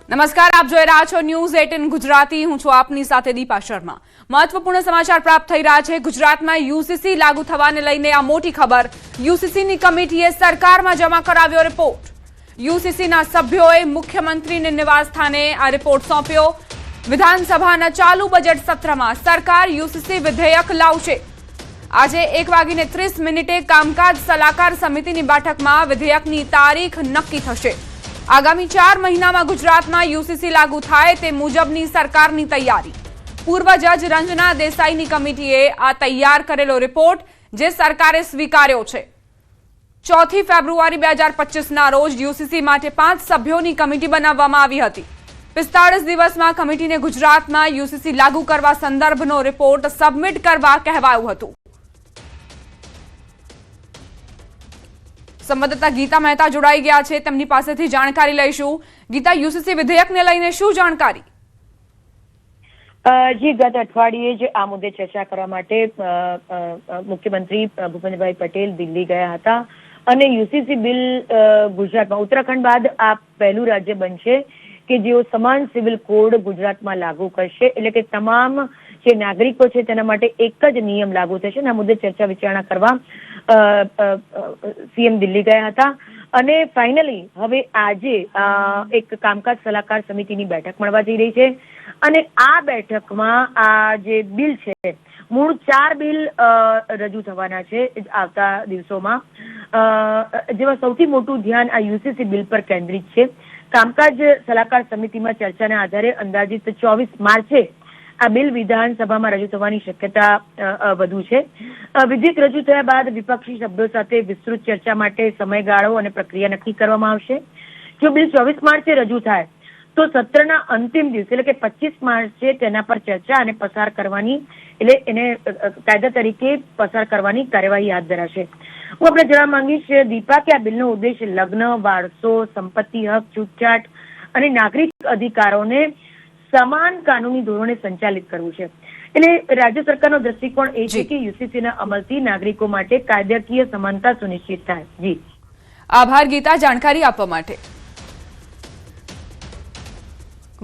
નમસ્કાર, આપ જોઈ રહ્યા છો ન્યૂઝ 18 ગુજરાતી. હું છું આપની સાથે દીપા શર્મા. મહત્વપૂર્ણ સમાચાર પ્રાપ્ત થઈ રહ્યા છે. ગુજરાતમાં યુસીસી લાગુ થવાને લઈને આ મોટી ખબર. યુસીસીની કમિટીએ સરકારમાં જમા કરાવ્યો રિપોર્ટ. યુસીસીના સભ્યોએ મુખ્યમંત્રીને નિવાસસ્થાને આ રિપોર્ટ સોંપ્યો. વિધાનસભાના ચાલુ બજેટ સત્રમાં સરકાર યુસીસી વિધેયક લાવશે. આજે 1:30 કામકાજ સલાહકાર સમિતિની બેઠકમાં વિધેયકની તારીખ નક્કી થશે. આગામી 4 મહિનામાં ગુજરાતમાં યુસીસી લાગુ થાય તે મુજબની સરકારની તૈયારી. પૂર્વ જજ રંજના દેસાઈની કમિટીએ આ તૈયાર કરેલો રિપોર્ટ જે સરકારે સ્વીકાર્યો છે. 4 ફેબ્રુઆરી 2025ના રોજ યુસીસી માટે 5 સભ્યોની કમિટી બનાવવામાં આવી હતી. 45 દિવસમાં કમિટીને ગુજરાતમાં યુસીસી લાગુ કરવા સંદર્ભનો રિપોર્ટ સબમિટ કરવા કહેવાયું હતું. સંવાદદાતા ગીતા મહેતા જોડાઈ ગયા છે, તેમની પાસેથી જાણકારી લઈશું. ગીતા, યુસીસી વિધેયકને લઈને શું જાણકારી? જી, ગત અઠવાડિયે જ આ મુદ્દે ચર્ચા કરવા માટે મુખ્યમંત્રી ભૂપેન્દ્રભાઈ પટેલ દિલ્હી ગયા હતા અને યુસીસી બિલ ગુજરાતમાં ઉત્તરાખંડ બાદ આ પહેલું રાજ્ય બનશે કે જેઓ સમાન સિવિલ કોડ ગુજરાતમાં લાગુ કરશે. એટલે કે તમામ જે નાગરિકો છે તેના માટે એક જ નિયમ લાગુ થશે. આ મુદ્દે ચર્ચા વિચારણા કરવા સીએમ દિલ્હી ગયા હતા અને ફાઇનલી હવે આજે એક કામકાજ સલાહકાર સમિતિની બેઠક મળવા જઈ રહી છે અને આ બેઠકમાં આ જે બિલ છે, મૂળ 4 બિલ રજૂ થવાના છે આવતા દિવસોમાં, જેમાં સૌથી મોટું ધ્યાન આ યુસીસી બિલ પર કેન્દ્રિત છે. કામકાજ સલાહકાર સમિતિમાં ચર્ચાના આધારે અંદાજિત 24 માર્ચે આ બિલ વિધાનસભામાં રજૂ થવાની શક્યતા વધુ છે. વિધેયક રજૂ થયા બાદ વિપક્ષી સભ્યો સાથે વિસ્તૃત ચર્ચા માટે સમયગાળો અને પ્રક્રિયા નક્કી કરવામાં આવશે. જો બિલ 24 માર્ચે રજૂ થાય તો સત્રના અંતિમ દિવસે એટલે કે 25 માર્ચે તેના પર ચર્ચા અને પસાર કરવાની, એટલે એને કાયદા તરીકે પસાર કરવાની કાર્યવાહી હાથ ધરાશે. હું આપણે જણાવવા માંગીશ દીપા કે આ બિલનો ઉદ્દેશ લગ્ન, વારસો, સંપત્તિ હક, છૂટછાટ અને નાગરિક અધિકારોને સમાન કાનૂની ધોરણે સંચાલિત કરવું છે. એટલે રાજ્ય સરકારનો દ્રષ્ટિકોણ એ છે કે યુસીસીના અમલથી નાગરિકો માટે કાયદાકીય સમાનતા સુનિશ્ચિત થાય. જી, આભાર ગીતા, જાણકારી આપવા માટે.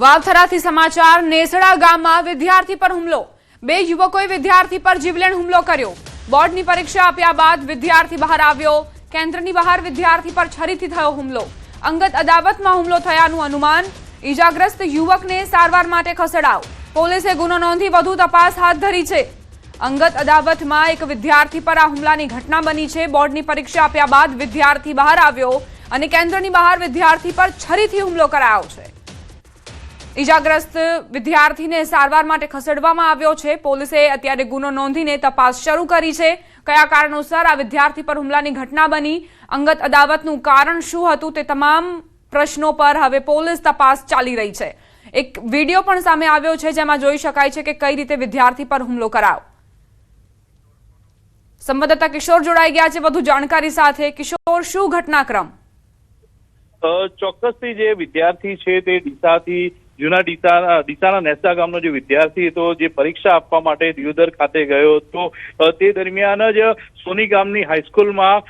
વાવથરાથી સમાચાર. નેસડા ગામમાં વિદ્યાર્થી પર હુમલો. 2 યુવકોએ વિદ્યાર્થી પર જીવલેણ હુમલો કર્યો. બોર્ડની પરીક્ષા આપ્યા બાદ વિદ્યાર્થી બહાર આવ્યો. કેન્દ્રની બહાર વિદ્યાર્થી પર છરીથી થયો હુમલો. અંગત અદાવતમાં હુમલો થયાનું અનુમાન. ઈજાગ્રસ્ત યુવકને સારવાર માટે ખસેડાયો. પોલીસે ગુનો નોંધી વધુ તપાસ હાથ ધરી છે. અંગત અદાવતમાં એક વિદ્યાર્થી પર આ હુમલાની ઘટના બની છે. બોર્ડની પરીક્ષા આપ્યા બાદ વિદ્યાર્થી બહાર આવ્યો અને કેન્દ્રની બહાર વિદ્યાર્થી પર છરીથી હુમલો કરાયો છે. ઈજાગ્રસ્ત વિદ્યાર્થીને સારવાર માટે ખસેડવામાં આવ્યો છે. પોલીસે અત્યારે ગુનો નોંધીને તપાસ શરૂ કરી છે. કયા કારણોસર આ વિદ્યાર્થી પર હુમલાની ઘટના બની, અંગત અદાવતનું કારણ શું હતું, તે તમામ પ્રશ્નો પર હવે પોલીસ તપાસ ચાલી રહી છે. એક વિડીયો પણ સામે આવ્યો છે જેમાં જોઈ શકાય છે કે કઈ રીતે વિદ્યાર્થી પર હુમલો કરાયો. સંવાદદાતા કિશોર જોડાઈ ગયા છે વધુ જાણકારી સાથે. કિશોર, શું ઘટનાક્રમ? ચોક્કસથી જે વિદ્યાર્થી છે તે જૂના ડીસાના નેસડા ગામનો જે વિદ્યાર્થી હતો, જે પરીક્ષા આપવા માટે દિયોદર ખાતે ગયો હતો, તે દરમિયાન જ સોની ગામની હાઈસ્કૂલમાં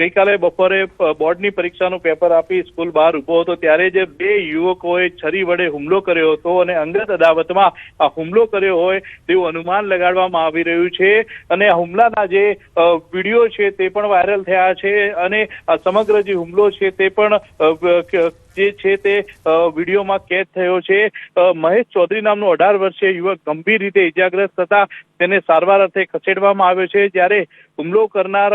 ગઈકાલે બપોરે બોર્ડની પરીક્ષાનું પેપર આપી સ્કૂલ બહાર ઉભો હતો ત્યારે જ 2 યુવકોએ છરી વડે હુમલો કર્યો હતો અને અંગત અદાવતમાં આ હુમલો કર્યો હોય તેવું અનુમાન લગાડવામાં આવી રહ્યું છે. અને આ હુમલાના જે વિડીયો છે તે પણ વાયરલ થયા છે અને આ સમગ્ર જે હુમલો છે તે પણ જે છે તે વિડીયોમાં કેદ થયો છે. મહેશ ચૌધરી નામનો 18 વર્ષીય યુવક ગંભીર રીતે ઇજાગ્રસ્ત થતા તેને સારવાર અર્થે ખસેડવામાં આવ્યો છે. જ્યારે હુમલો કરનાર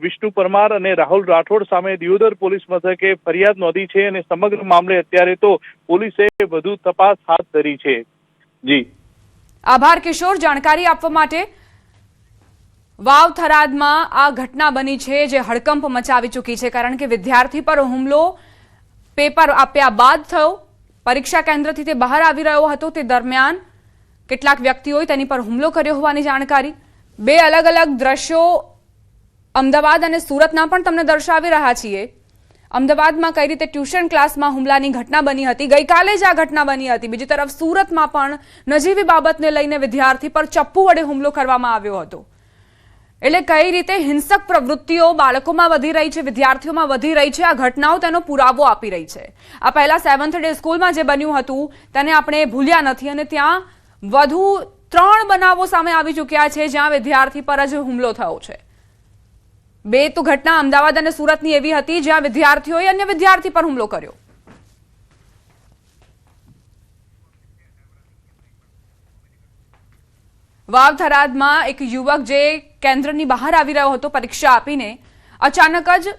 વિષ્ણુ પરમાર અને રાહુલ રાઠોડ સામે દિયોદર પોલીસ મથકે ફરિયાદ નોંધી છે અને સમગ્ર મામલે અત્યારે તો પોલીસે વધુ તપાસ હાથ ધરી છે. જી, આભાર કિશોર, જાણકારી આપવા માટે. વાવ થરાદમાં આ ઘટના બની છે જે હડકંપ મચાવી ચૂકી છે, કારણ કે વિદ્યાર્થી પર હુમલો પેપર આપ્યા બાદ થયો. પરીક્ષા કેન્દ્રથી તે બહાર આવી રહ્યો હતો તે દરમિયાન કેટલાક વ્યક્તિઓએ તેની પર હુમલો કર્યો હોવાની જાણકારી. 2 અલગ અલગ દ્રશ્યો અમદાવાદ અને સુરતના પણ તમને દર્શાવી રહ્યા છીએ. અમદાવાદમાં કઈ રીતે ટ્યુશન ક્લાસમાં હુમલાની ઘટના બની હતી, ગઈકાલે જ આ ઘટના બની હતી. બીજી તરફ સુરતમાં પણ નજીવી બાબતને લઈને વિદ્યાર્થી પર ચપ્પુ વડે હુમલો કરવામાં આવ્યો હતો. એટલે કઈ રીતે હિંસક પ્રવૃત્તિઓ બાળકોમાં વધી રહી છે, વિદ્યાર્થીઓમાં વધી રહી છે, આ ઘટનાઓ તેનો પુરાવો આપી રહી છે. આ પહેલા 7th ડે સ્કૂલમાં જે બન્યું હતું તેને આપણે ભૂલ્યા નથી અને ત્યાં વધુ 3 બનાવો સામે આવી ચૂક્યા છે જ્યાં વિદ્યાર્થી પર જ હુમલો થયો છે. 2 તો ઘટના અમદાવાદ અને સુરતની એવી હતી જ્યાં વિદ્યાર્થીઓએ અન્ય વિદ્યાર્થી પર હુમલો કર્યો. વાવ થરાદમાં એક યુવક જે કેન્દ્રની બહાર આવી રહ્યો હતો પરીક્ષા આપીને, અચાનક જ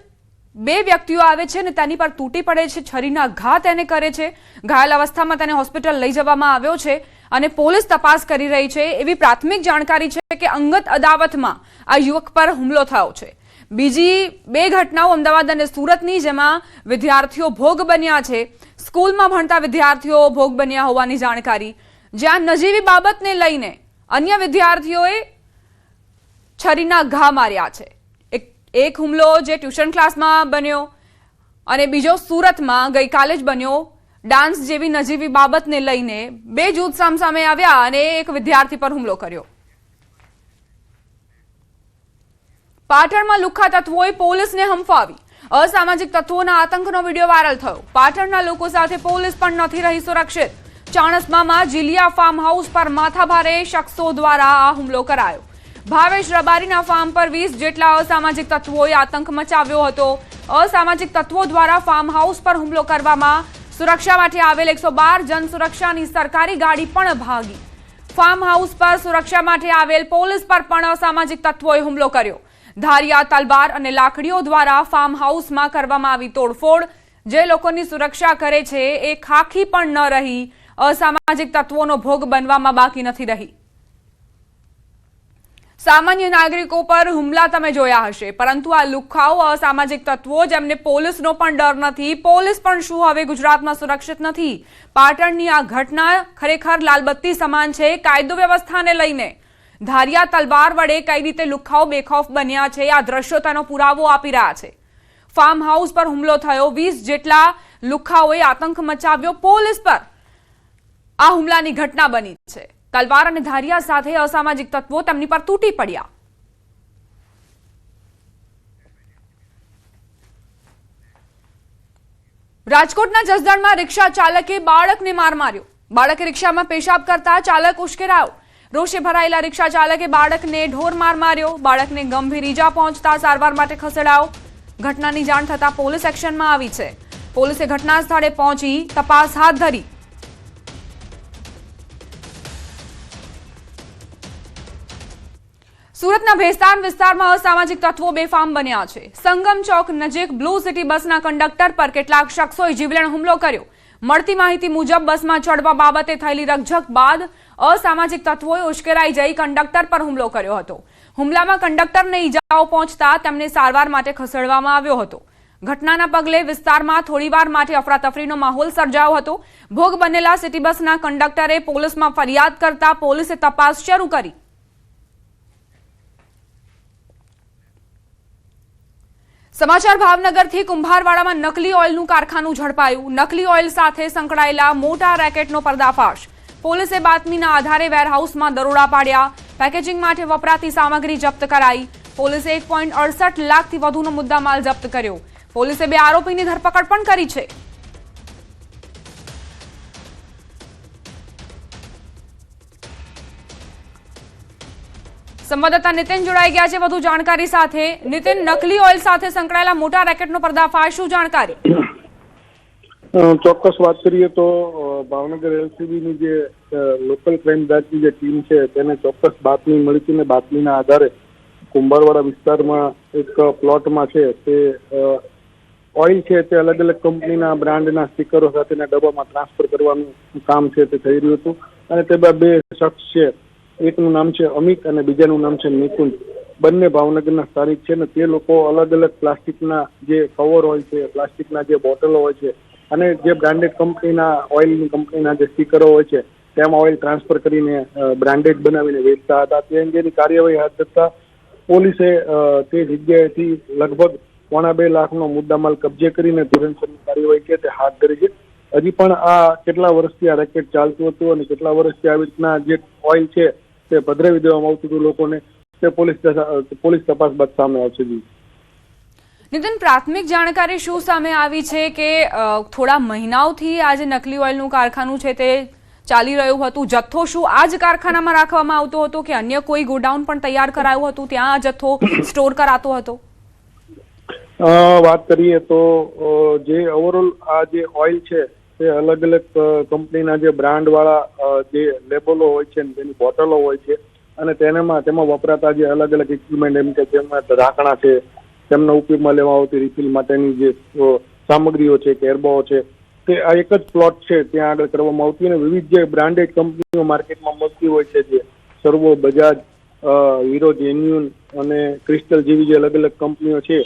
2 વ્યક્તિઓ આવે છે અને તેની પર તૂટી પડે છે, છરીના ઘા તેને કરે છે. ઘાયલ અવસ્થામાં તેને હોસ્પિટલ લઈ જવામાં આવ્યો છે અને પોલીસ તપાસ કરી રહી છે. એવી પ્રાથમિક જાણકારી છે કે અંગત અદાવતમાં આ યુવક પર હુમલો થયો છે. બીજી 2 ઘટનાઓ અમદાવાદ અને સુરતની જેમાં વિદ્યાર્થીઓ ભોગ બન્યા છે. સ્કૂલમાં ભણતા વિદ્યાર્થીઓ ભોગ બન્યા હોવાની જાણકારી, જ્યાં નજીવી બાબતને લઈને અન્ય વિદ્યાર્થીઓએ છરીના ઘા માર્યા છે. એક હુમલો જે ટ્યુશન ક્લાસમાં બન્યો અને બીજો સુરતમાં ગઈકાલે જ બન્યો. ડાન્સ જેવી નજીવી બાબતને લઈને 2 જૂથ સામસામે આવ્યા અને એક વિદ્યાર્થી પર હુમલો કર્યો. પાટણમાં લુખ્ખા તત્વોએ પોલીસને હંફાવી. અસામાજિક તત્વોના આતંકનો વિડીયો વાયરલ થયો. પાટણના લોકો સાથે પોલીસ પણ નથી રહી સુરક્ષિત. ચાણસ્મામાં જીલિયા ફાર્મ હાઉસ પર માથાભારે શખ્સો દ્વારા આ હુમલો કરાયો. ભાવેશ રબારીના ફાર્મ પર 20 જેટલા અસામાજિક તત્વોએ આતંક મચાવ્યો હતો. અસામાજિક તત્વો દ્વારા ફાર્મ હાઉસ પર હુમલો કરવામાં સુરક્ષા માટે આવેલ 112 જન સુરક્ષાની સરકારી ગાડી પણ ભાગી. ફાર્મ હાઉસ પર સુરક્ષા માટે આવેલ પોલીસ પર પણ અસામાજિક તત્વોએ હુમલો કર્યો. ધારિયા, તલવાર અને લાકડીઓ દ્વારા ફાર્મ હાઉસમાં કરવામાં આવી તોડફોડ. જે લોકોની સુરક્ષા કરે છે એ ખાખી પણ ન રહી. અસામાજિક તત્વોનો ભોગ બનવામાં બાકી નથી રહી. સામાન્ય નાગરિકો પર હુમલા તમે જોયા હશે, પરંતુ આ લુખ્ખાઓ અસામાજિક તત્વો જેમને પોલીસનો પણ ડર નથી, પોલીસ પણ શું હવે ગુજરાતમાં સુરક્ષિત નથી. પાટણની આ ઘટના ખરેખર લાલબત્તી સમાન છે. કાયદો વ્યવસ્થાને લઈને ધારિયા તલવાર વડે કઈ રીતે લુખ્ખાઓ બેખૌફ બન્યા છે આ દ્રશ્યો તેનો પુરાવો આપી રહ્યા છે. ફાર્મ હાઉસ પર હુમલો થયો, 20 જેટલા લુખ્ખાઓએ આતંક મચાવ્યો. પોલીસ પર આ હુમલાની ઘટના બની છે. તલવાર અને ધારિયા સાથે અસામાજિક તત્વો તેમની પર તૂટી પડ્યા. રાજકોટના જસદણમાં રિક્ષા ચાલકે બાળકને માર માર્યો. બાળકે રિક્ષામાં પેશાબ કરતા ચાલક ઉશ્કેરાયો. રોષે ભરાયેલા રિક્ષા ચાલકે બાળકને ઢોર માર માર્યો. બાળકને ગંભીર ઈજા પહોંચતા સારવાર માટે ખસેડાયો. ઘટનાની જાણ થતા પોલીસ એક્શનમાં આવી છે. પોલીસે ઘટના સ્થળે પહોંચી તપાસ હાથ ધરી. સુરતના ભેસ્તાન વિસ્તારમાં અસામાજિક તત્વો બેફામ બન્યા છે. સંગમ ચોક નજીક બ્લુ સિટી બસના કંડક્ટર પર કેટલાક શખ્સોએ જીવલેણ હુમલો કર્યો. મળતી માહિતી મુજબ બસમાં ચડવા બાબતે થયેલી રકઝક બાદ અસામાજિક તત્વોએ ઉશ્કેરાઈ જઈ કંડક્ટર પર હુમલો કર્યો હતો. હુમલામાં કંડક્ટરને ઈજાઓ પહોંચતા તેમને સારવાર માટે ખસેડવામાં આવ્યો હતો. ઘટનાના પગલે વિસ્તારમાં થોડીવાર માટે અફરાતફરીનો માહોલ સર્જાયો હતો. ભોગ બનેલા સિટી બસના કંડક્ટરે પોલીસમાં ફરિયાદ કરતા પોલીસે તપાસ શરૂ કરી. સમાચાર ભાવનગરથી કુંભારવાડામાં નકલી ઓઇલનું કારખાનું ઝડપાયું. નકલી ઓઇલ સાથે સંકળાયેલા મોટા રેકેટનો પર્દાફાશ. પોલીસે બાતમીના આધારે વેરહાઉસમાં દરોડા પાડ્યા. પેકેજિંગ માટે વપરાતી સામગ્રી જપ્ત કરાઈ. પોલીસે 1.68 લાખથી વધુનો મુદ્દામાલ જપ્ત કર્યો. પોલીસે 2 આરોપીની ધરપકડ પણ કરી છે. સંવાદદાતા નીતિન જોડાઈ ગયા છે વધુ જાણકારી સાથે. નીતિન, નકલી ઓઇલ સાથે સંકળાયેલા મોટા રેકેટનો પર્દાફાશ, શું જાણકારી? ચોક્કસ વાત કરીએ તો ભાવનગર એલસીબીની જે લોકલ ક્રાઇમ બ્રાન્ચની જે ટીમ છે તેને ચોક્કસ બાતમી મળી હતી અને બાતમીના આધારે કુંભારવાડા વિસ્તારમાં એક પ્લોટમાં છે તે ઓઇલ છે તે અલગ અલગ કંપનીના બ્રાન્ડના સ્ટીકરો સાથેના ડબ્બામાં ટ્રાન્સફર કરવાનું કામ છે તે થઈ રહ્યું હતું. અને તે 2 શખ્સ છે, એકનું નામ છે અમિત અને બીજાનું નામ છે નિકુંજ. બંને ભાવનગરના સ્થાનિક છે ને તે લોકો અલગ અલગ પ્લાસ્ટિકના જે કવર હોય છે, પ્લાસ્ટિકના જે બોટલો હોય છે અને જે બ્રાન્ડેડ કંપનીના ઓઇલની કંપનીના જે સ્ટીકરો હોય છે તેમાં ઓઇલ ટ્રાન્સફર કરીને બ્રાન્ડેડ બનાવીને વેચતા હતા. તે અંગેની કાર્યવાહી હાથ ધરતા પોલીસે તે જગ્યાએથી લગભગ 1.25 લાખનો મુદ્દામાલ કબજે કરીને ધોરણસરની કાર્યવાહી છે તે હાથ ધરી છે. હજી પણ આ કેટલા વર્ષથી આ રેકેટ ચાલતું હતું અને કેટલા વર્ષથી આવી રીતના જે ઓઇલ છે તે પધરાવી દેવામાં આવતું હતું લોકોને. તે પોલીસ તપાસ બાદ સામે આવશે. નિતિન, પ્રાથમિક જાણકારી શું સામે આવી છે કે થોડા મહિનાઓથી આ જે નકલી ઓઇલનું કારખાનું છે તે ચાલી રહ્યું હતું? જથ્થો શું આ જ કારખાનામાં રાખવામાં આવતો હતો કે અન્ય કોઈ ગોડાઉન પણ તૈયાર કરાયું હતું, ત્યાં આ જથ્થો સ્ટોર કરાતો હતો? વાત કરીએ તો જે ઓવરઓલ આ જે ઓઇલ છે તે અલગ અલગ કંપનીના જે બ્રાન્ડ વાળા જે લેબલો હોય છે તેની બોટલો હોય છે અને તેમાં વપરાતા જે અલગ અલગ ઇક્વિપમેન્ટ, એમ કે જેમાં ઢાંકણા છે, તેમના ઉપયોગમાં લેવા આવતી રિફિલ માટેની જે સામગ્રીઓ છે, કેરબાઓ છે, તે આ એક જ પ્લોટ છે ત્યાં આગળ કરવામાં આવતી અને વિવિધ જે બ્રાન્ડેડ કંપનીઓ માર્કેટમાં મળતી હોય છે, જે સર્વો, બજાજ, હીરો, જેન્યુન અને ક્રિસ્ટલ જેવી જે અલગ અલગ કંપનીઓ છે,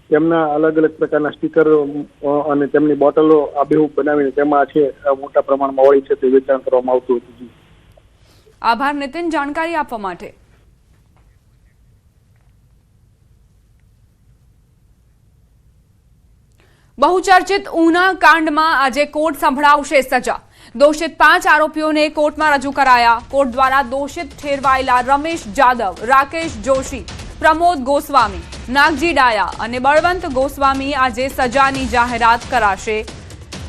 તેમના અલગ અલગ પ્રકારના સ્ટીકર અને તેમની બોટલો આબેહૂબ બનાવીને તેમાં છે મોટા પ્રમાણમાં ઓઇલ છે તે વેચાણ કરવામાં આવતું હતું. આભાર નિતિન જાણકારી આપવા માટે. બહુચર્ચિત ઉના કાંડમાં આજે કોર્ટ સંભળાવશે સજા. દોષિત 5 આરોપીઓને કોર્ટમાં રજૂ કરાયા. કોર્ટ દ્વારા દોષિત ઠેરવાયેલા રમેશ જાદવ, રાકેશ જોશી, પ્રમોદ ગોસ્વામી, નાગજી ડાયા અને બળવંત ગોસ્વામી આજે સજાની જાહેરાત કરાશે.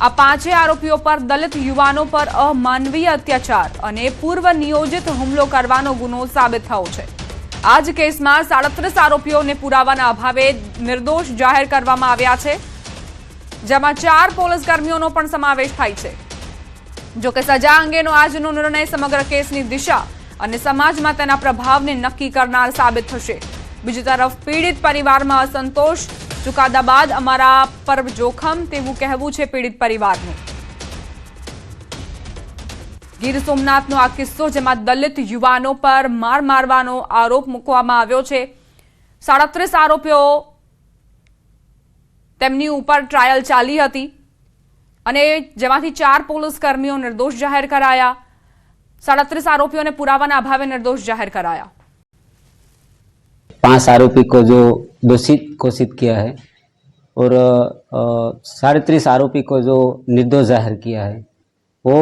આ 5 આરોપીઓ પર દલિત યુવાનો પર અમાનવીય અત્યાચાર અને પૂર્વ નિયોજિત હુમલો કરવાનો ગુનો સાબિત થયો છે. આ જ કેસમાં 37 આરોપીઓને પુરાવાના અભાવે નિર્દોષ જાહેર કરવામાં આવ્યા છે, જેમાં 4 પોલીસ કર્મીઓનો પણ સમાવેશ થાય છે. જોકે સજા અંગેનો આજનો નિર્ણય સમગ્ર કેસની દિશા અને સમાજમાં તેના પ્રભાવને નક્કી કરનાર સાબિત થશે. બીજી તરફ પીડિત પરિવારમાં અસંતોષ. ચુકાદા બાદ અમારા પર જોખમ તેવું કહેવું છે પીડિત પરિવારનું. ગીર સોમનાથનો આ કિસ્સો, જેમાં દલિત યુવાનો પર મારવાનો આરોપ મૂકવામાં આવ્યો છે. 37 આરોપીઓ, તેમની ઉપર ટ્રાયલ ચાલી હતી અને જેમાંથી 4 પોલીસ કર્મીઓ નિર્દોષ જાહેર કરાયા. 37 आरोपियों ने पुरावाना अभावे निर्दोष जाहिर कराया. 5 आरोपी को जो दोषित घोषित किया है और 37 आरोपी को जो निर्दोष जाहिर किया है, वो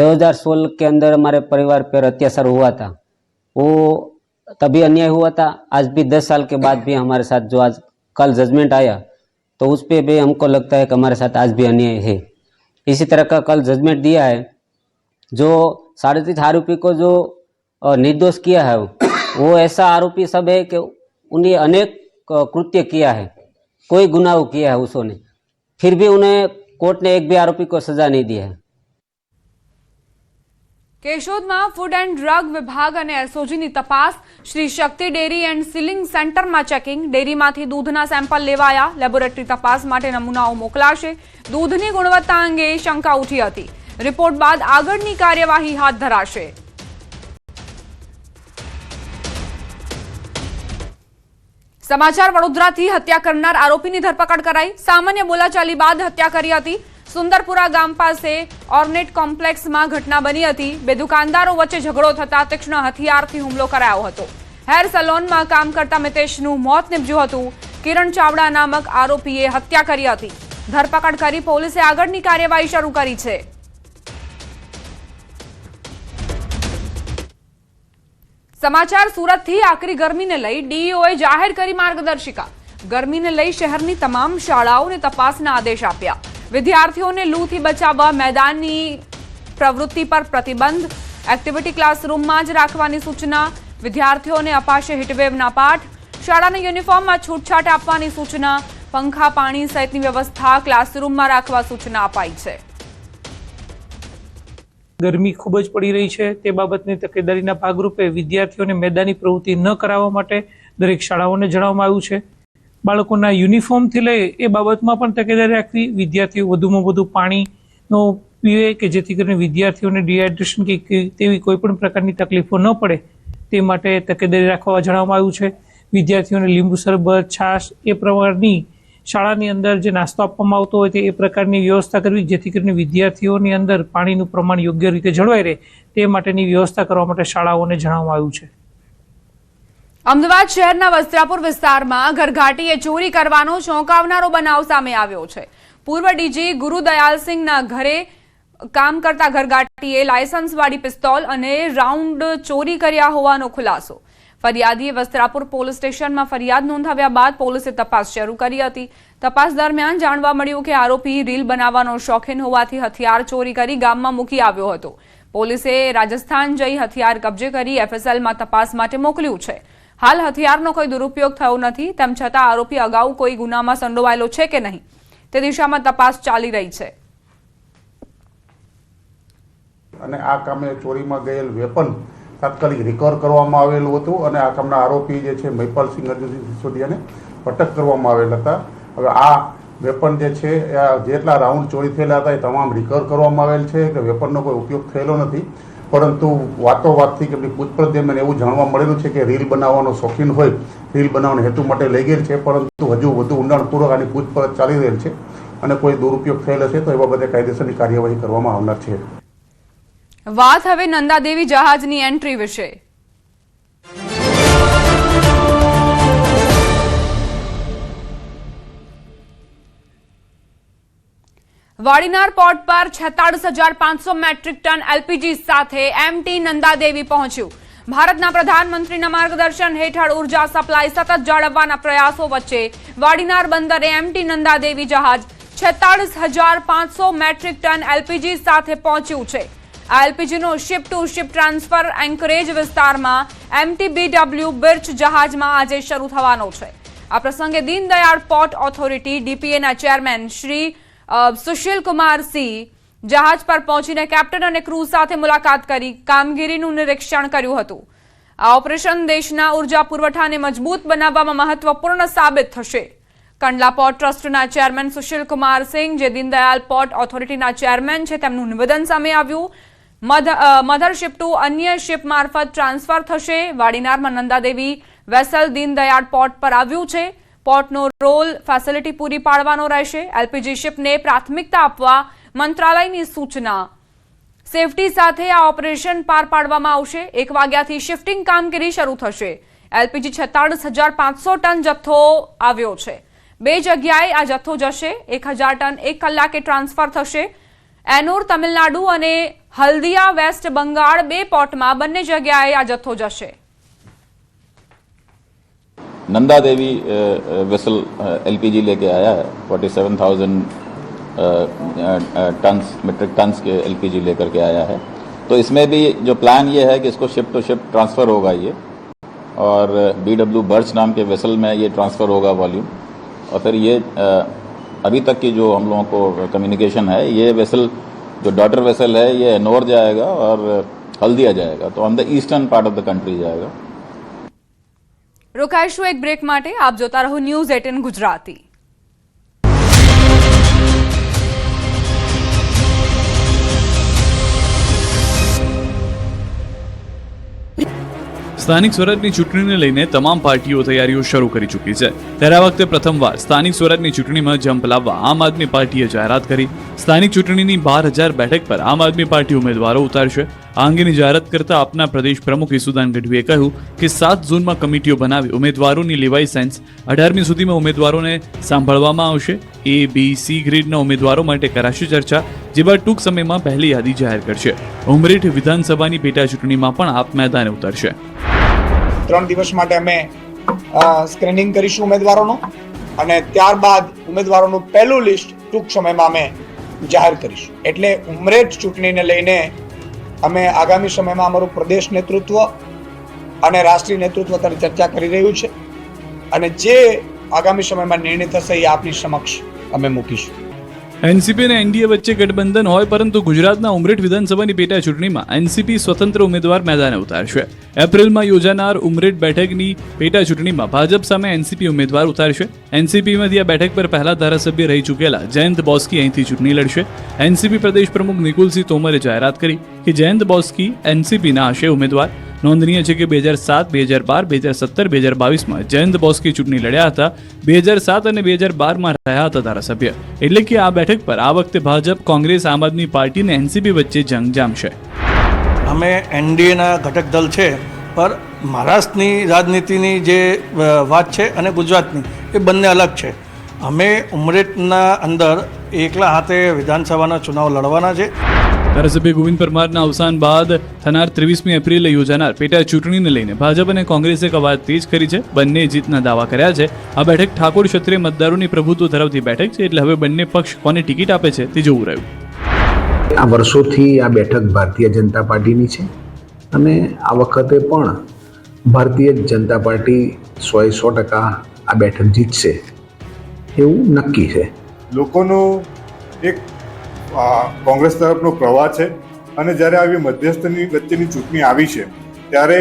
2016 के अंदर हमारे परिवार पर अत्याचार हुआ था. वो तभी अन्याय हुआ था. आज भी 10 साल के बाद भी हमारे साथ जो आज कल जजमेंट आया तो उस पर भी हमको लगता है कि हमारे साथ आज भी अन्याय है. इसी तरह का कल जजमेंट दिया है. जो 37 आरोपी को जो निर्दोष किया है, वो ऐसा आरोपी सब है कि उन्हें अनेक कृत्य किया है, कोई गुनाह किया है उसने, फिर भी उन्हें कोर्ट ने एक भी आरोपी को सजा नहीं दी है. કેશોદમાં ફૂડ એન્ડ ડ્રગ વિભાગ અને એસઓજીની તપાસ. શ્રી શક્તિ ડેરી એન્ડ સીલિંગ સેન્ટરમાં ચેકિંગ. ડેરીમાંથી દૂધના સેમ્પલ લેવાયા. લેબોરેટરી તપાસ માટે નમૂનાઓ મોકલાશે. દૂધની ગુણવત્તા અંગે શંકા ઉઠી હતી. રિપોર્ટ બાદ આગળની કાર્યવાહી હાથ ધરાશે. સમાચાર વડોદરાથી. હત્યા કરનાર આરોપીની ધરપકડ કરાઈ. સામાન્ય બોલાચાલી બાદ હત્યા કરી હતી. સુંદરપુરા ગામ પાસે ઓર્નેટ કોમ્પ્લેક્સમાં ઘટના બની હતી. 2 દુકાનદારો વચ્ચે ઝઘડો થતા તીક્ષ્ણ હથિયારથી હુમલો કરાયો હતો. હેર સલોનમાં કામ કરતા મિતેશનું મોત નીપજ્યું હતું. કિરણ ચાવડા નામક આરોપીએ હત્યા કરી હતી. ધરપકડ કરી પોલીસે આગળની કાર્યવાહી શરૂ કરી છે. સમાચાર સુરતથી. આકરી ગરમીને લઈ ડીઈઓએ જાહેર કરી માર્ગદર્શિકા. ગરમીને લઈ શહેરની તમામ શાળાઓને તપાસના આદેશ આપ્યા. વિદ્યાર્થીઓને લૂથી બચાવવા મેદાનની પ્રવૃત્તિ પર પ્રતિબંધ. એક્ટિવિટી ક્લાસરૂમમાં જ રાખવાની સૂચના. વિદ્યાર્થીઓને અપાશે હીટવેવના પાઠ. શાળાના યુનિફોર્મમાં છૂટછાટ આપવાની સૂચના. પંખા, પાણી સહિતની વ્યવસ્થા ક્લાસરૂમમાં રાખવા સૂચના અપાઈ છે. ગરમી ખૂબ જ પડી રહી છે, તે બાબતની તકેદારીના ભાગરૂપે વિદ્યાર્થીઓને મેદાની પ્રવૃત્તિ ન કરાવવા માટે દરેક શાળાઓને જણાવવામાં આવ્યું છે. બાળકોના યુનિફોર્મથી લઈ એ બાબતમાં પણ તકેદારી રાખવી. વિદ્યાર્થીઓ વધુમાં વધુ પાણીનો પીવે કે જેથી કરીને વિદ્યાર્થીઓને ડિહાઇડ્રેશન કે તેવી કોઈ પણ પ્રકારની તકલીફો ન પડે તે માટે તકેદારી રાખવા જણાવવામાં આવ્યું છે. વિદ્યાર્થીઓને લીંબુ શરબત, છાશ એ પ્રકારની શાળાની અંદર જે નાસ્તો આપવામાં આવતો હોય તે એ પ્રકારની વ્યવસ્થા કરવી જેથી કરીને વિદ્યાર્થીઓની અંદર પાણીનું પ્રમાણ યોગ્ય રીતે જળવાઈ રહે તે માટેની વ્યવસ્થા કરવા માટે શાળાઓને જણાવવામાં આવ્યું છે. અમદાવાદ શહેરના વસ્ત્રાપુર વિસ્તારમાં ઘરઘાટીએ ચોરી કરવાનો ચોંકાવનારો બનાવ સામે આવ્યો છે. પૂર્વ ડીજી ગુરુદયાલસિંહના ઘરે કામ કરતા ઘરઘાટીએ લાયસન્સવાળી પિસ્તોલ અને રાઉન્ડ ચોરી કર્યા હોવાનો ખુલાસો. ફરિયાદીએ વસ્ત્રાપુર પોલીસ સ્ટેશનમાં ફરિયાદ નોંધાવ્યા બાદ પોલીસે તપાસ શરૂ કરી હતી. તપાસ દરમિયાન જાણવા મળ્યું કે આરોપી રીલ બનાવવાનો શોખીન હોવાથી હથિયાર ચોરી કરી ગામમાં મૂકી આવ્યો હતો. પોલીસે રાજસ્થાન જઈ હથિયાર કબજે કરી FSLમાં તપાસ માટે મોકલ્યું છે. હાલ હથિયારનો કોઈ દુરુપયોગ થયો નથી. તેમ છતાં આરોપી અગાઉ કોઈ ગુનામાં સંડોવાયેલો છે કે નહીં તે દિશામાં તપાસ ચાલી રહી છે. અને આ કામે ચોરીમાં ગયેલ વેપન તાત્કાલિક રિકવર કરવામાં આવેલું હતું અને આ કામના આરોપી જે છે મહિપાલસિંહ અર્જુનસિંહ સિસોદિયાને અટક કરવામાં આવેલ હતા. હવે આ વેપન જે છે જેટલા રાઉન્ડ ચોરી થયેલા હતા એ તમામ રિકવર કરવામાં આવેલ છે કે વેપનનો કોઈ ઉપયોગ થયેલો નથી. પરંતુ વાતોવાતથી કે પૂછપરછ દરમિયાન એવું જાણવા મળેલું છે કે રીલ બનાવવાનો શોખીન હોય, રીલ બનાવવાના હેતુ માટે લઈ ગયેલ છે, પરંતુ હજુ વધુ ઊંડાણપૂર્વક આની પૂછપરછ ચાલી રહેલ છે અને કોઈ દુરુપયોગ થયેલો છે તો એ બાબતે કાયદેસરની કાર્યવાહી કરવામાં આવનાર છે. વાત હવે નંદાદેવી જહાજની એન્ટ્રી વિશે. વાડીનાર પોર્ટ પર 46,500 મેટ્રિક ટન LPG સાથે MT નંદાદેવી પહોંચ્યું. ભારતના પ્રધાનમંત્રીના માર્ગદર્શન હેઠળ ઉર્જા સપ્લાય સતત જાળવવાના પ્રયાસો વચ્ચે વાડીનાર બંદરે MT નંદાદેવી જહાજ 46,500 મેટ્રિક ટન LPG સાથે પહોંચ્યું છે. આ LPGનો ship to ship transfer anchorage વિસ્તારમાં MTBW બિર્ચ જહાજમાં આજે શરૂ થવાનો છે. આ પ્રસંગે દીનદયાળ પોર્ટ ઓથોરિટી DPAના ચેરમેન શ્રી સુશીલ કુમાર સિંહ જહાજ પર પહોંચીને કેપ્ટન અને ક્રૂ સાથે મુલાકાત કરી કામગીરીનું નિરીક્ષણ કર્યું હતું. આ ઓપરેશન દેશના ઉર્જા પુરવઠાને મજબૂત બનાવવામાં મહત્વપૂર્ણ સાબિત થશે. કંડલા પોર્ટ ટ્રસ્ટના ચેરમેન સુશીલ કુમાર સિંહ, જે દીનદયાળ પોર્ટ ઓથોરિટીના ચેરમેન છે, તેમનું નિવેદન સામે આવ્યું. મધરશિપ ટુ અન્ય શિપ મારફત ટ્રાન્સફર થશે. વાડીનારમાં નંદાદેવી વેસલ દીનદયાળ પોર્ટ પર આવ્યું છે. પોર્ટનો રોલ ફેસિલિટી પૂરી પાડવાનો રહેશે. LPG શિપને પ્રાથમિકતા આપવા મંત્રાલયની સૂચના. સેફટી સાથે આ ઓપરેશન પાર પાડવામાં આવશે. 1 વાગ્યાથી શિફ્ટિંગ કામગીરી શરૂ થશે. LPG 46,500 ટન જથ્થો આવ્યો છે. 2 જગ્યાએ આ જથ્થો જશે. 1,000 ટન 1 કલાકે ટ્રાન્સફર થશે. એનોર તમિલનાડુ અને હલ્દિયા વેસ્ટ બંગાળ 2 પોર્ટમાં બંને જગ્યાએ આ જથ્થો જશે. नंदा देवी वेसल LPG लेके आया है. 47,000 टन्स मेट्रिक टन्स के LPG लेकर के आया है. तो इसमें भी जो प्लान ये है कि इसको शिप टू शिप ट्रांसफ़र होगा ये, और BW बर्च नाम के वेसल में ये ट्रांसफ़र होगा वॉल्यूम. और फिर ये अभी तक की जो हम लोगों को कम्युनिकेशन है, ये वेसल जो डॉटर वेसल है ये एनोर जाएगा और हल्दिया जाएगा, तो on the eastern part of the country जाएगा. રોકાઈશું એક બ્રેક માટે. આપ જોતા રહો ન્યૂઝ 18 ગુજરાતી. સ્થાનિક સ્વરાજની ચૂંટણીને લઈને તમામ પાર્ટીઓ તૈયારીઓ શરૂ કરી ચૂકી છે. ત્યારે આ વખતે પ્રથમવાર સ્થાનિક સ્વરાજની ચૂંટણીમાં જંપ લાવવા આમ આદમી પાર્ટીએ જાહેરાત કરી. સ્થાનિક ચૂંટણીની 12,000 બેઠક પર આમ આદમી પાર્ટી ઉમેદવારો ઉતારશે. આ અંગેની જાહેરાત કરતા આપના પ્રદેશ પ્રમુખ ઈસુદાન ગઢવીએ કહ્યું કે 7 જૂનમાં કમિટીઓ બનાવી ઉમેદવારોની લેવાઈ સાયન્સ. 18મી સુધીમાં ઉમેદવારોને સાંભળવામાં આવશે. A, B, C ગ્રેડના ઉમેદવારો માટે કરાશે ચર્ચા, જે બાદ ટૂંક સમયમાં પહેલી યાદી જાહેર કરશે. ઉમરેઠ વિધાનસભાની પેટા ચૂંટણીમાં પણ આપ મેદાને ઉતરશે. 3 દિવસ માટે અમે સ્ક્રીનિંગ કરીશું ઉમેદવારોનું, અને ત્યારબાદ ઉમેદવારોનું પહેલું લિસ્ટ ટૂંક સમયમાં અમે જાહેર કરીશું. એટલે ઉમરેઠ ચૂંટણીને લઈને અમે આગામી સમયમાં અમારું પ્રદેશ નેતૃત્વ અને રાષ્ટ્રીય નેતૃત્વ તરફ ચર્ચા કરી રહ્યું છે, અને જે આગામી સમયમાં નિર્ણય થશે એ આપની સમક્ષ અમે મૂકીશું. NCP અને NDA વચ્ચે ગઠબંધન હોય, પરંતુ ગુજરાતના ઉમરેઠ વિધાનસભાની પેટા ચૂંટણીમાં NCP સ્વતંત્ર ઉમેદવાર મેદાને ઉતારશે. એપ્રિલમાં યોજાનાર ઉમરેઠ બેઠકની પેટા ચૂંટણીમાં ભાજપ સામે NCP ઉમેદવાર ઉતારશે. NCPમાંથી આ બેઠક પર પહેલા ધારાસભ્ય રહી ચૂકેલા જયંત બોસ્કી અહીંથી ચૂંટણી લડશે. NCP પ્રદેશ પ્રમુખ નિકુલસિંહ તોમરે જાહેરાત કરી કે જયંત બોસ્કી NCPના હશે ઉમેદવાર. નોંધનીય છે કે 2007, 2012, 2017, 2022માં જયંત બોસ્કી ચૂંટણી લડ્યા હતા. 2007 અને 2012માં રહ્યા હતા ધારાસભ્ય. એટલે કે આ બેઠક પર આ વખતે ભાજપ, કોંગ્રેસ, આમ આદમી પાર્ટી અને NCP વચ્ચે જંગ જામશે. અમે NDAના ઘટક દળ છે, પર મહારાષ્ટ્રની રાજનીતિની જે વાત છે અને ગુજરાતની એ બંને અલગ છે. અમે ઉમરેઠના અંદર એકલા હાથે વિધાનસભાના ચુનાવ લડવાના છે. ધારાસભ્ય ગોવિંદ પરમારના અવસાન બાદ થનાર 23મી એપ્રિલે યોજાનાર પેટા ચૂંટણીને લઈને ભાજપ અને કોંગ્રેસે કવાયત તેજ કરી છે. બંને જીતના દાવા કર્યા છે. આ બેઠક ઠાકોર ક્ષત્રિય મતદારોની પ્રભુત્વ ધરાવતી બેઠક છે, એટલે હવે બંને પક્ષ કોને ટિકિટ આપે છે તે જોવું રહ્યું. આ વર્ષોથી આ બેઠક ભારતીય જનતા પાર્ટીની છે અને આ વખતે પણ ભારતીય જનતા પાર્ટી 100% આ બેઠક જીતશે એવું નક્કી છે. લોકોનો એક કોંગ્રેસ તરફનો પ્રવાહ છે અને જ્યારે આવી મધ્યસ્થની વચ્ચેની ચૂંટણી આવી છે ત્યારે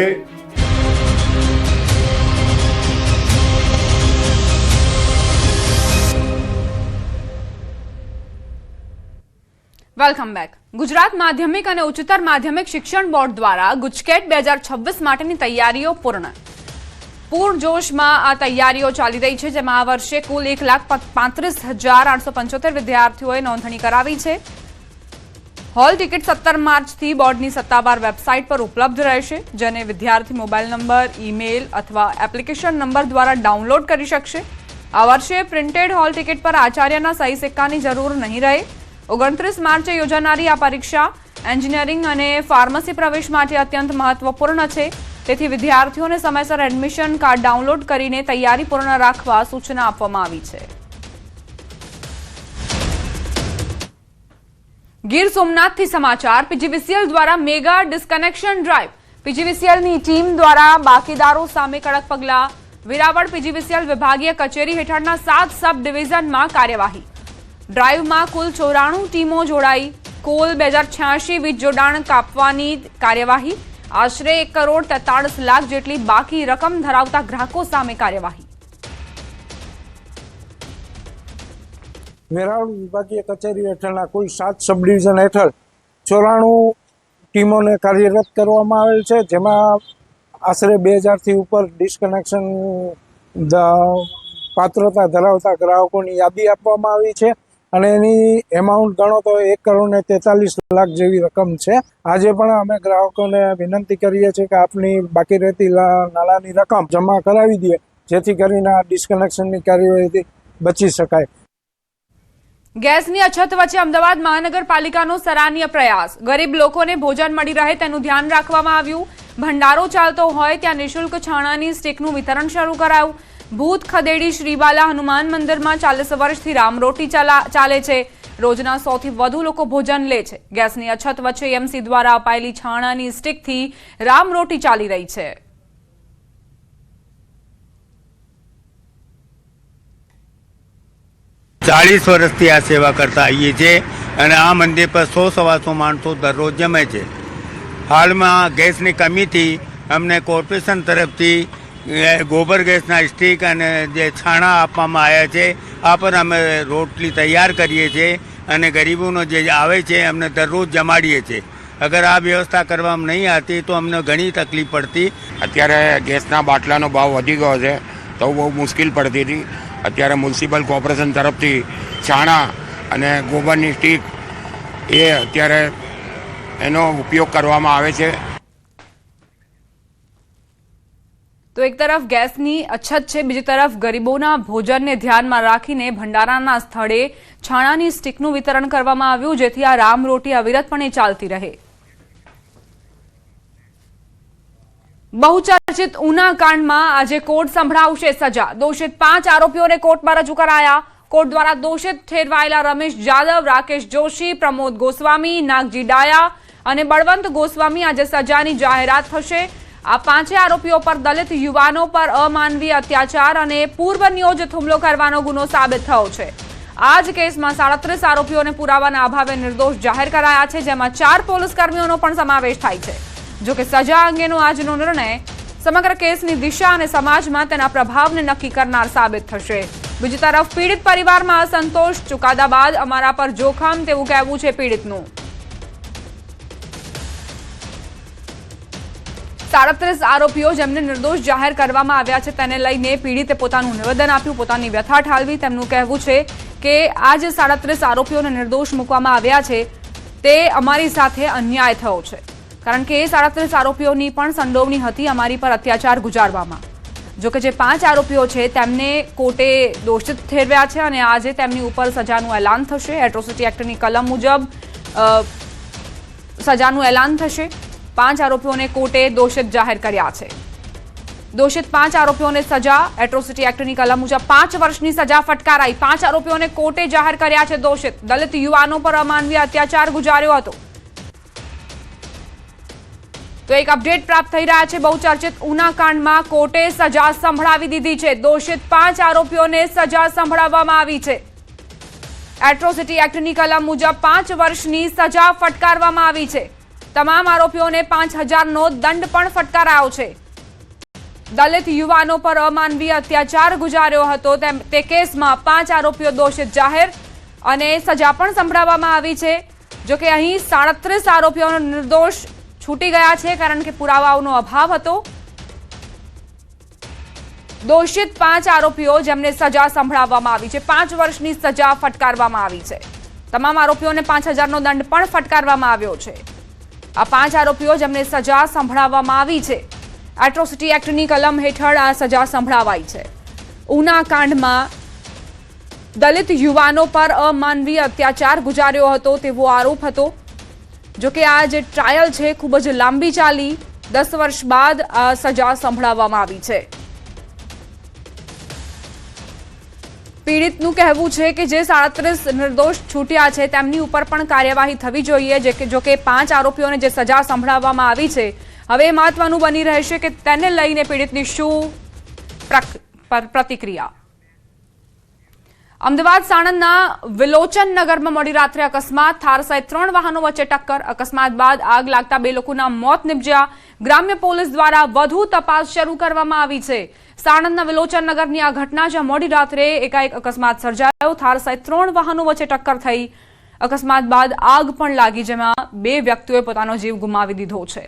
વેલકમ બેક. ગુજરાત માધ્યમિક અને ઉચ્ચતર માધ્યમિક શિક્ષણ બોર્ડ દ્વારા ગુજકેટ 2026 માટેની તૈયારીઓ પૂરજોશમાં આ તૈયારીઓ ચાલી રહી છે, જેમાં આ વર્ષે કુલ 1,35,875 વિદ્યાર્થીઓએ નોંધણી કરાવી છે. હોલ ટિકિટ 17 માર્ચથી બોર્ડની સત્તાવાર વેબસાઇટ પર ઉપલબ્ધ રહેશે, જેને વિદ્યાર્થી મોબાઈલ નંબર, ઈમેલ અથવા એપ્લિકેશન નંબર દ્વારા ડાઉનલોડ કરી શકશે. આ વર્ષે પ્રિન્ટેડ હોલ ટિકિટ પર આચાર્યના સહી સિક્કાની જરૂર નહીં રહે. 29 માર્ચે યોજાનારી આ પરીક્ષા એન્જિનિયરિંગ અને ફાર્મસી પ્રવેશ માટે અત્યંત મહત્વપૂર્ણ છે, તેથી વિદ્યાર્થીઓને સમયસર એડમિશન કાર્ડ ડાઉનલોડ કરીને તૈયારી પૂર્ણ રાખવા સૂચના આપવામાં આવી છે. ગીર સોમનાથથી સમાચાર. પીજીવીસીએલ દ્વારા મેગા ડિસ્કનેક્શન ડ્રાઈવ. પીજીવીસીએલની ટીમ દ્વારા બાકીદારો સામે કડક પગલાં. વેરાવળ પીજીવીસીએલ વિભાગીય કચેરી હેઠળના 7 સબ ડિવિઝનમાં કાર્યવાહી. ડ્રાઈવમાં કુલ 94 ટીમો જોડાઈ. કુલ 2086 વીજ જોડાણ કાપવાની કાર્યવાહી. આશરે 1,43 લાખ જેટલી બાકી રકમ ધરાવતા ગ્રાહકો સામે કાર્યવાહી. વેરાવળ વિભાગીય કચેરી હેઠળના કુલ 7 સબ ડિવિઝન હેઠળ 94 ટીમોને કાર્યરત કરવામાં આવેલ છે, જેમાં આશરે 2000થી ઉપર ડિસ્કનેક્શન પાત્રતા ધરાવતા ગ્રાહકોની યાદી આપવામાં આવી છે અને એની એમાઉન્ટ ગણો તો 1,43 લાખ જેવી રકમ છે. આજે પણ અમે ગ્રાહકોને વિનંતી કરીએ છીએ કે આપની બાકી રહેતી નાણાંની રકમ જમા કરાવી દે, જેથી કરીને આ ડિસ્કનેક્શનની કાર્યવાહીથી બચી શકાય. ગેસની અછત વચ્ચે અમદાવાદ મહાનગરપાલિકાનો સરાહનીય પ્રયાસ. ગરીબ લોકોને ભોજન મળી રહે તેનું ધ્યાન રાખવામાં આવ્યું. ભંડારો ચાલતો હોય ત્યાં નિઃશુલ્ક છાણાની સ્ટીકનું વિતરણ શરૂ કરાયું. ભૂત ખદેડી શ્રીબાલા હનુમાન મંદિરમાં 40 વર્ષથી રામરોટી ચાલે છે. રોજના 100થી વધુ લોકો ભોજન લે છે. ગેસની અછત વચ્ચે એમસી દ્વારા અપાયેલી છાણાની સ્ટીકથી રામરોટી ચાલી રહી છે. ચાલીસ વર્ષથી આ સેવા કરતા આવીએ છીએ અને આ મંદિર પર 100-125 માણસો દરરોજ જમે છે. હાલમાં ગેસની કમીથી અમને કોર્પોરેશન તરફથી ગોબર ગેસના સ્ટીક અને જે છાણા આપવામાં આવ્યા છે, આ પર અમે રોટલી તૈયાર કરીએ છીએ અને ગરીબોનો જે આવે છે અમને દરરોજ જમાડીએ છીએ. અગર આ વ્યવસ્થા કરવામાં નહીં આવતી તો અમને ઘણી તકલીફ પડતી. અત્યારે ગેસના બાટલાનો ભાવ વધી ગયો છે તો બહુ મુશ્કેલ પડતી હતી. અત્યારે મ્યુનિસિપલ કોર્પોરેશન તરફથી છાણા અને ગોબરની સ્ટીક એ અત્યારે એનો ઉપયોગ કરવામાં આવે છે. તો એક તરફ ગેસની અછત છે, બીજી તરફ ગરીબોના ભોજનને ધ્યાનમાં રાખીને ભંડારાના સ્થળે છાણાની સ્ટીકનું વિતરણ કરવામાં આવ્યું, જેથી આ રામરોટી અવિરતપણે ચાલતી રહે. બહુચર્ચિત ઉના કાંડમાં આજે કોર્ટ સંભળાવશે સજા. દોષિત 5 આરોપીઓને કોર્ટમાં રજૂ કરાયા. કોર્ટ દ્વારા દોષિત ઠેરવાયેલા રમેશ જાદવ, રાકેશ જોશી, પ્રમોદ ગોસ્વામી, નાગજી ડાયા અને બળવંત ગોસ્વામી આજે સજાની જાહેરાત થશે. આ 5 આરોપીઓ પર દલિત યુવાનો પર અમાનવીય અત્યાચાર અને પૂર્વ નિયોજિત હુમલો કરવાનો ગુનો સાબિત થયો છે. આ જ કેસમાં 37 આરોપીઓને પુરાવાના અભાવે નિર્દોષ જાહેર કરાયા છે, જેમાં 4 પોલીસ કર્મીઓનો પણ સમાવેશ થાય છે. જોકે સજા અંગેનો આજનો નિર્ણય સમગ્ર કેસની દિશા અને સમાજમાં તેના પ્રભાવને નક્કી કરનાર સાબિત થશે. બીજી તરફ પીડિત પરિવારમાં અસંતોષ. ચુકાદા બાદ અમારા પર જોખમ તેવું કહેવું છે પીડિતનું. 37 આરોપીઓ જેમને નિર્દોષ જાહેર કરવામાં આવ્યા છે તેને લઈને પીડિતે પોતાનું નિવેદન આપ્યું, પોતાની વ્યથા ઠાલવી. તેમનું કહેવું છે કે આ જે 37 આરોપીઓને નિર્દોષ મૂકવામાં આવ્યા છે તે અમારી સાથે અન્યાય થયો છે, કારણ કે એ 37 આરોપીઓની પણ સંડોવણી હતી અમારી પર અત્યાચાર ગુજારવામાં. જોકે જે 5 આરોપીઓ છે તેમને કોર્ટે દોષિત ઠેરવ્યા છે અને આજે તેમની ઉપર સજાનું એલાન થશે. એટ્રોસિટી એક્ટની કલમ મુજબ સજાનું એલાન થશે. 5 આરોપીઓને કોર્ટે દોષિત જાહેર કર્યા છે. દોષિત 5 આરોપીઓને સજા. એટ્રોસિટી એક્ટની કલમ મુજબ 5 વર્ષની સજા ફટકારાઈ. 5 આરોપીઓને કોર્ટે જાહેર કર્યા છે દોષિત. દલિત યુવાનો પર અમાનવીય અત્યાચાર ગુજાર્યો હતો. તો એક અપડેટ પ્રાપ્ત થઈ રહ્યા છે. બહુચર્ચિત ઉના કાંડમાં કોર્ટે સજા સંભળાવી દીધી છે. દોષિત 5 આરોપીઓને સજા સંભળાવવામાં આવી છે. એટ્રોસિટી એક્ટની કલમ મુજબ 5 વર્ષની સજા ફટકારવામાં આવી છે. તમામ આરોપીઓને 5,000નો દંડ પણ ફટકારાયો છે. દલિત યુવાનો પર અમાનવીય અત્યાચાર ગુજાર્યો હતો તે કેસમાં 5 આરોપીઓ દોષિત જાહેર અને સજા પણ સંભળાવવામાં આવી છે. જોકે અહીં 37 આરોપીઓનો નિર્દોષ છૂટી ગયા છે કારણ કે પુરાવાઓનો અભાવ હતો. દોષિત 5 આરોપીઓ જેમને સજા સંભળાવવામાં આવી છે. 5 વર્ષની સજા ફટકારવામાં આવી છે. તમામ આરોપીઓને 5,000નો દંડ પણ ફટકારવામાં આવ્યો છે. આ 5 આરોપીઓ જેમને સજા સંભળાવવામાં આવી છે. એટ્રોસિટી એક્ટની કલમ હેઠળ આ સજા સંભળાવાઈ છે. ઉના કાંડમાં દલિત યુવાનો પર અમાનવીય અત્યાચાર ગુજાર્યો હતો તેવો આરોપ હતો. જોકે આ જે ટ્રાયલ છે ખૂબ જ લાંબી ચાલી. 10 વર્ષ બાદ આ સજા સંભળાવવામાં આવી છે. પીડિતનું કહેવું છે કે જે 37 નિર્દોષ છૂટ્યા છે તેમની ઉપર પણ કાર્યવાહી થવી જોઈએ. જોકે 5 આરોપીઓને જે સજા સંભળાવવામાં આવી છે હવે મહત્વનું બની રહેશે કે તેને લઈને પીડિતની શું પ્રતિક્રિયા. અમદાવાદ સાણંદના વિલોચન નગરમાં મોડી રાત્રે અકસ્માત. થાર સહિત 3 વાહનો વચ્ચે ટક્કર. અકસ્માત બાદ આગ લાગતા 2 લોકોના મોત નિપજ્યા. ગ્રામ્ય પોલીસ દ્વારા વધુ તપાસ શરૂ કરવામાં આવી છે. સાણંદના વિલોચન નગરની આ ઘટના જ્યાં મોડી રાત્રે એકાએક અકસ્માત સર્જાયો. થાર સહિત 3 વાહનો વચ્ચે ટક્કર થઈ. અકસ્માત બાદ આગ પણ લાગી જેમાં 2 વ્યક્તિઓએ પોતાનો જીવ ગુમાવી દીધો છે.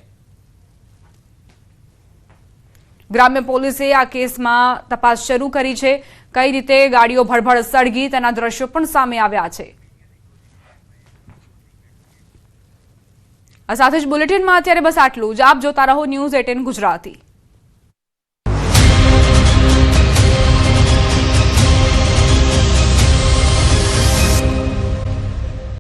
ગ્રામ્ય પોલીસે આ કેસમાં તપાસ શરૂ કરી છે. કઈ રીતે ગાડીઓ ભડભડ સળગી તેના દ્રશ્યો પણ સામે આવ્યા છે. આ સાથે જ બુલેટિનમાં અત્યારે બસ આટલું જ. આપ જોતા રહો News 18 ગુજરાતી.